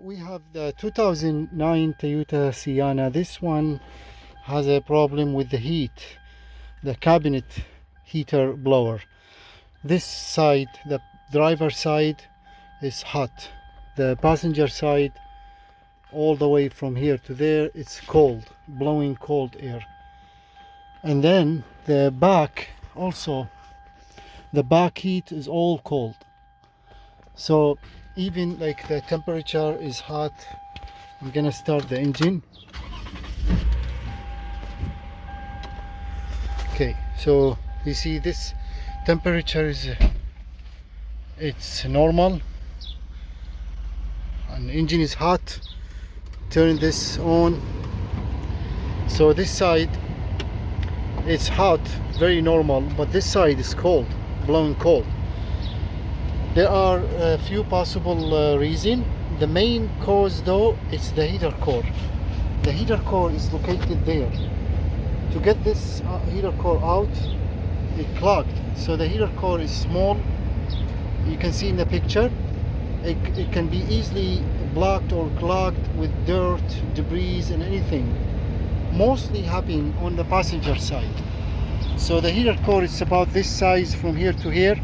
we have the 2009 Toyota Sienna. This one has a problem with the heat, the cabinet heater blower. This side, the driver side, is hot. The passenger side, all the way from here to there, it's cold, blowing cold air. And then the back also, the back heat is all cold. So even like the temperature is hot. I'm gonna start the engine. Okay, so you see this temperature is it's normal and engine is hot. Turn this on. So this side it's hot, very normal, but this side is cold, blowing cold. There are a few possible reasons. The main cause though is the heater core. The heater core is located there. To get this heater core out, it clogged. So the heater core is small. You can see in the picture. It can be easily blocked or clogged with dirt, debris and anything. Mostly happening on the passenger side. So the heater core is about this size from here to here.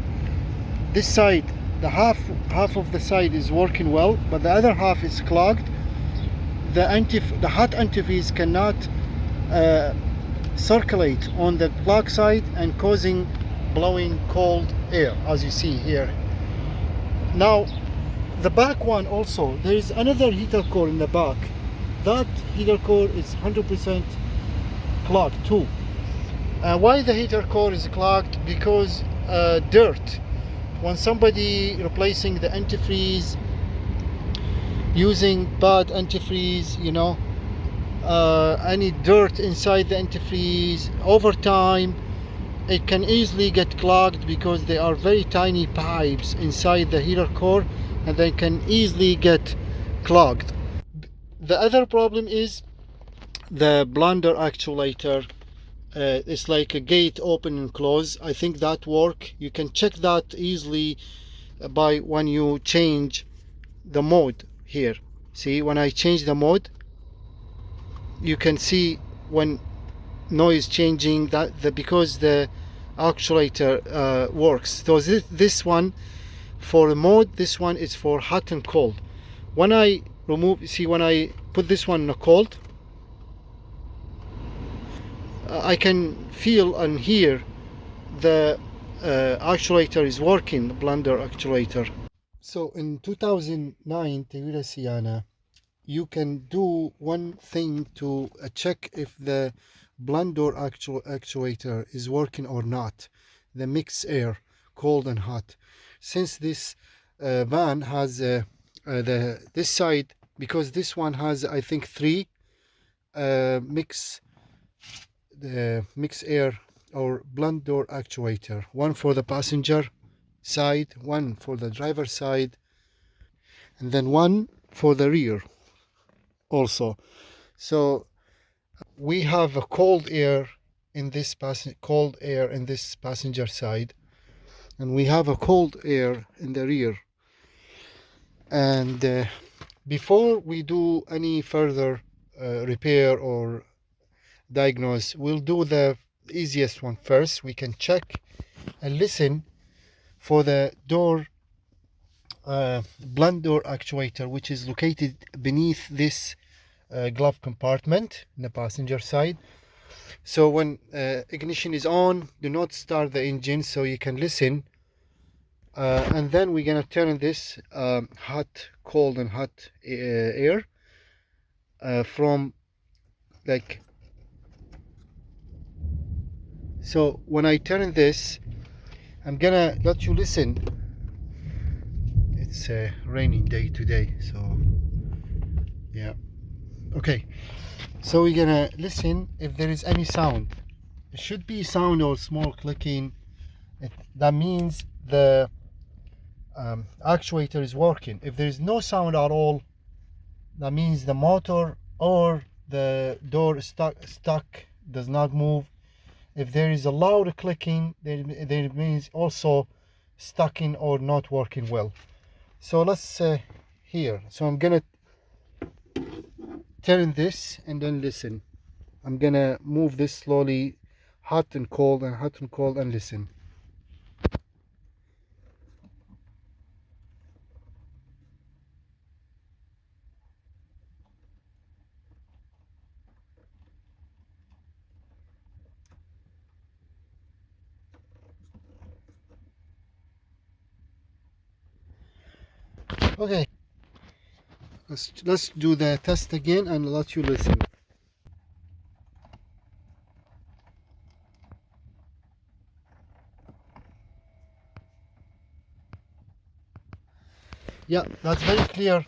This side, the half of the side is working well, but the other half is clogged. The hot antifreeze cannot circulate on the plug side and causing blowing cold air, as you see here. Now the back one also, there is another heater core in the back. That heater core is 100% clogged too. Why the heater core is clogged? Because dirt. When somebody replacing the antifreeze, using bad antifreeze, you know, any dirt inside the antifreeze, over time it can easily get clogged because they are very tiny pipes inside the heater core and they can easily get clogged. The other problem is the blunder actuator. It's like a gate open and close. I think that work. You can check that easily by when you change the mode here. See, when I change the mode, you can see when noise changing because the actuator works. So this one for the mode, this one is for hot and cold. When I remove, see, when I put this one in a cold, I can feel and hear the actuator is working, the blunder actuator. So in 2009 Toyota Sienna, you can do one thing to check if the blunder actuator is working or not. The mix air, cold and hot. Since this van has this side, because this one has I think three mix air or blunder actuator, one for the passenger side, one for the driver side, and then one for the rear also. So we have a cold air in this passenger side, and we have a cold air in the rear. And before we do any further repair or diagnose, we'll do the easiest one first. We can check and listen for the door blunder actuator, which is located beneath this glove compartment in the passenger side. So when ignition is on, do not start the engine, so you can listen. And then we're gonna turn this hot, cold and hot air from like. So when I turn this, I'm gonna let you listen. It's a raining day today, so yeah. Okay, so we're gonna listen if there is any sound. It should be sound or small clicking. That means the actuator is working. If there is no sound at all, that means the motor or the door is stuck, does not move. If there is a loud clicking, then means also stuck in or not working well. So let's hear. So I'm gonna turn this and then listen. I'm gonna move this slowly, hot and cold and hot and cold, and listen. Okay, let's do the test again and let you listen. Yeah, that's very clear.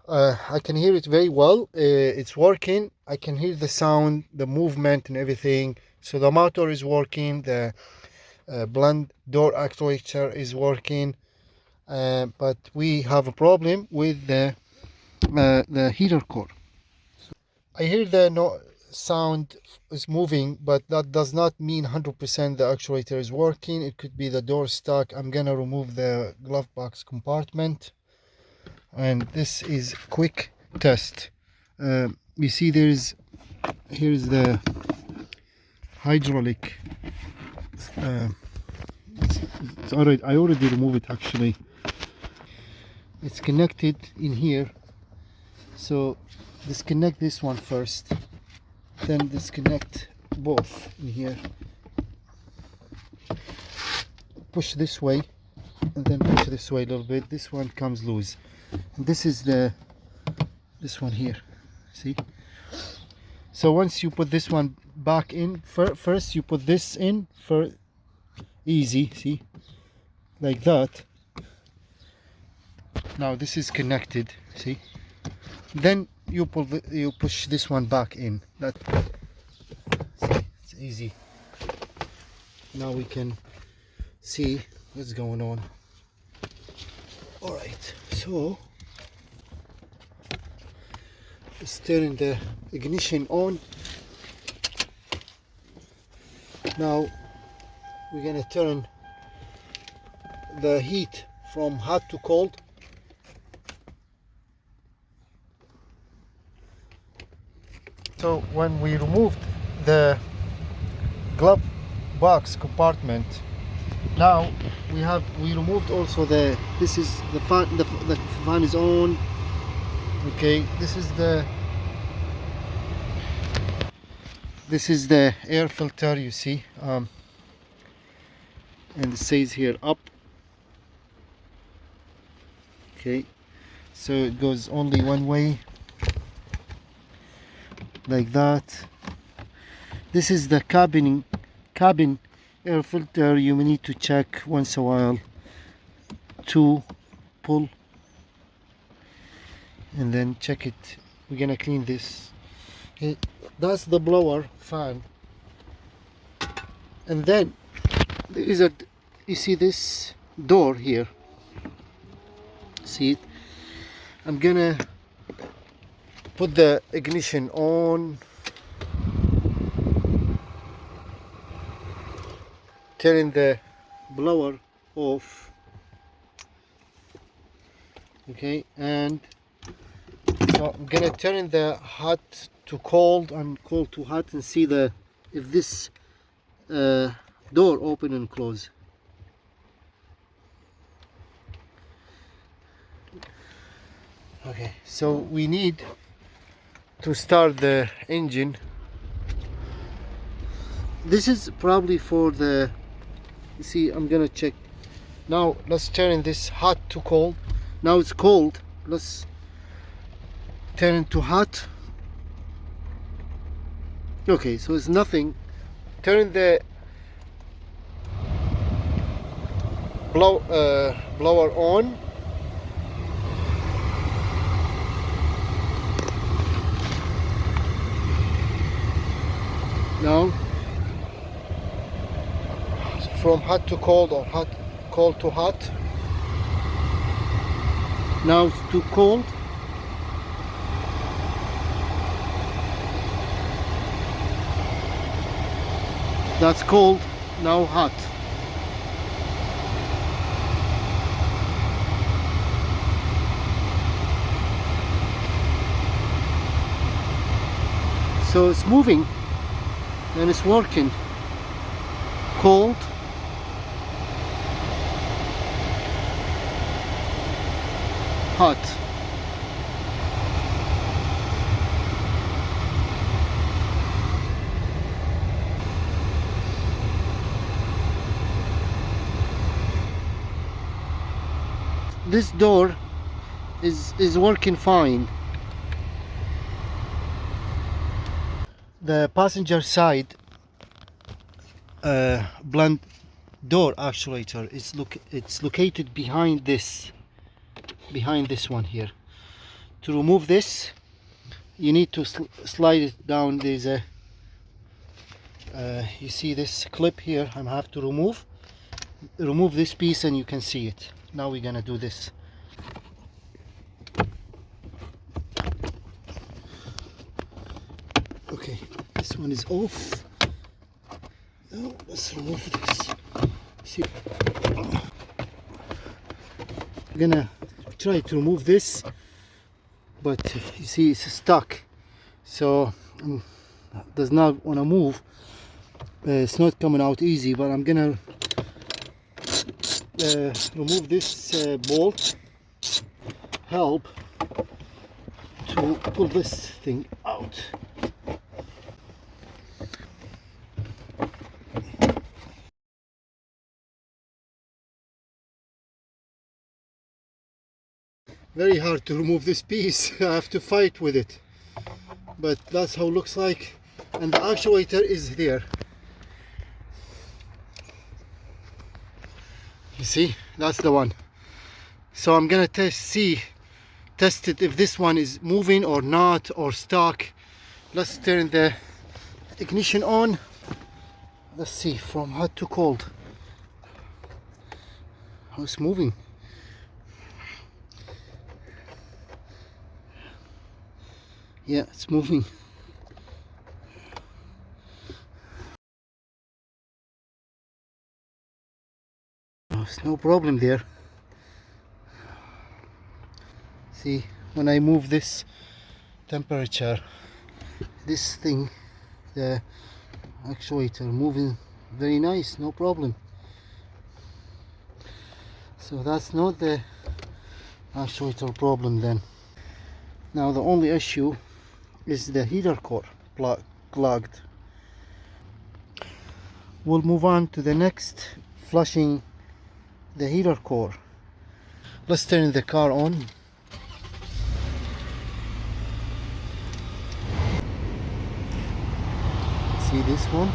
I can hear it very well. It's working. I can hear the sound, the movement and everything. So the motor is working, the blend door actuator is working, but we have a problem with the heater core. I hear the sound is moving, but that does not mean 100% the actuator is working. It could be the door stuck. I'm gonna remove the glove box compartment, and this is quick test. You see here's the hydraulic. It's already, I already removed it actually. It's connected in here, so disconnect this one first, then disconnect both in here, push this way and then push this way a little bit. This one comes loose, and this is this one here, see? So once you put this one back in, first you put this in for easy, see, like that. Now this is connected, see? Then you push this one back in. That, see, it's easy. Now we can see what's going on. All right, so let's turn the ignition on. Now we're gonna turn the heat from hot to cold. So when we removed the glove box compartment, now we removed also this is the fan. The fan is on. Okay, this is the air filter, you see, and it says here up. Okay, so it goes only one way, like that. This is the cabin air filter. You need to check once a while to pull and then check it. We're gonna clean this. Okay, that's the blower fan, and then there is you see this door here, see it? I'm gonna put the ignition on, turn the blower off, okay, and so I'm gonna turn the hot to cold and cold to hot and see if this door open and close. Okay, so we need to start the engine. This is probably for the, you see, I'm gonna check. Now let's turn this hot to cold. Now it's cold, let's turn it to hot. Okay, so it's nothing. Turn the blower on. Now from hot to cold or cold to hot. Now it's too cold. That's cold. Now hot. So it's moving and it's working. Cold, hot. This door is working fine. The passenger side blunt door actuator it's located behind this one here. To remove this, you need to slide it down. There's a you see this clip here. I have to remove this piece, and you can see it. Now we're gonna do this. Okay, this one is off. Now let's remove this. See, I'm gonna try to remove this, but you see it's stuck, so does not want to move. It's not coming out easy, but I'm gonna remove this bolt. Help to pull this thing out. Very hard to remove this piece. I have to fight with it, but that's how it looks like. And the actuator is there. You see, that's the one. So I'm gonna test it if this one is moving or not, or stuck. Let's turn the ignition on. Let's see, from hot to cold. How it's moving. Yeah, it's moving. There's no problem there. See, when I move this temperature, this thing, the actuator moving very nice, no problem. So that's not the actuator problem then. Now the only issue is the heater core clogged. We'll move on to the next, flushing the heater core. Let's turn the car on. See this one?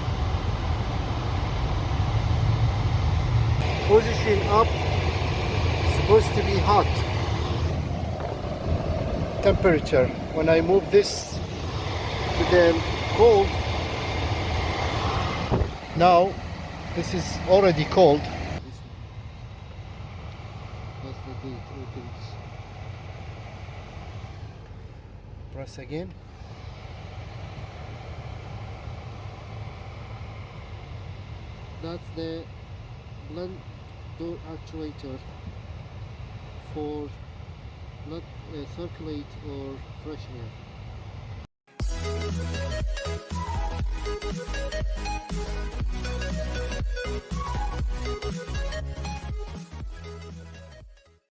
Position up, supposed to be hot. Temperature. When I move this to the cold, now this is already cold. That's the gate opens. Press again. That's the blunt door actuator for not circulate or fresh air.